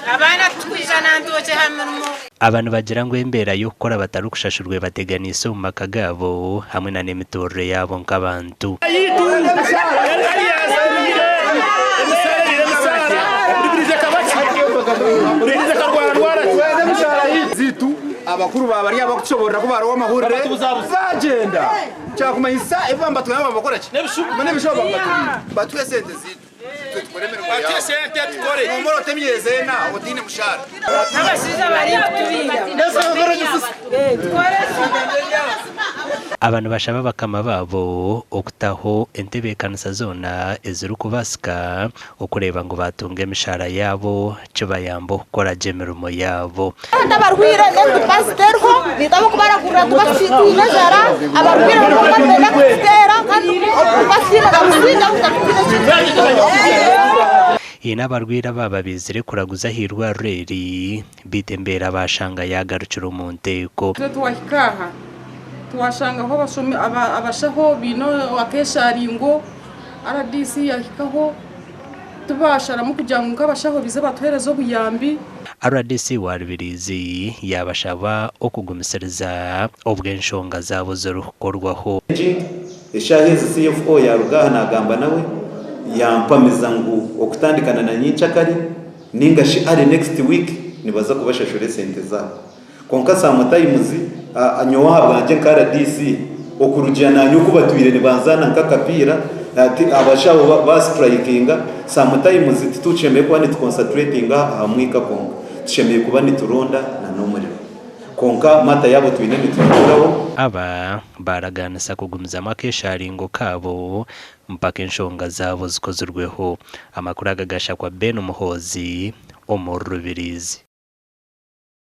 abana tukwijana ndoje hamwe abantu bagira ngo imbera yo gukora batari gushashurwe bateganise mu makagabo hamwe na nemitorre yabo nk'abantu zitu abakuru babari abakushobora kubara w'amahurire bagenda cyakumahisa evamba tuyaba bakora ki mane bishoboka batuye sente zitu batuye sente tukore umuro temyeze na odine mushara n'abashize bari kutubira abantu bashaba bakama babo okutaho entebe kanisa zona ezuru kubasika okureba ngo batunge imishara yabo cyo bayambo gukora jemerumo yabo abarwire n'endi pasiterho bitamo kubaragura tubashitira jara abarwire bakabona kutera kandi basira gamusinda n'abarwira baba bizire kuraguza hirwa reri bitembera bashanga yagarukira mu nteko twahikaha tuwashanga aho basome abashaho bino akesharingo RDC yahikaho tubashara mu kugira ngo abashaho bize batuherezo buyambi RDC waribirizi yabashaba okugumisiriza obwenshonga zabo zorukorwaho eshahizi CFO ya Rugana agamba nawe yampamiza ngo okutandikana na nyincakari ningashi ari next week nibaza kubashashore sente zabo konka samutayimuzi anyoha bwanje kara DC okurujana nyuko batwire nibanzana nkakapira ati abashabo ba strikinga samutayimuzi tutuchemeye kuba ni concentrating hamwika konka tuchemeye kuba ni turonda na nomuriro konka mata yabo twinene tukuraho aba baraganisa kugumiza makesharingo kabo mpaka inshonga zabo zikozurweho amakuru agagasha kwa Ben Umuhozi Omurubirizi.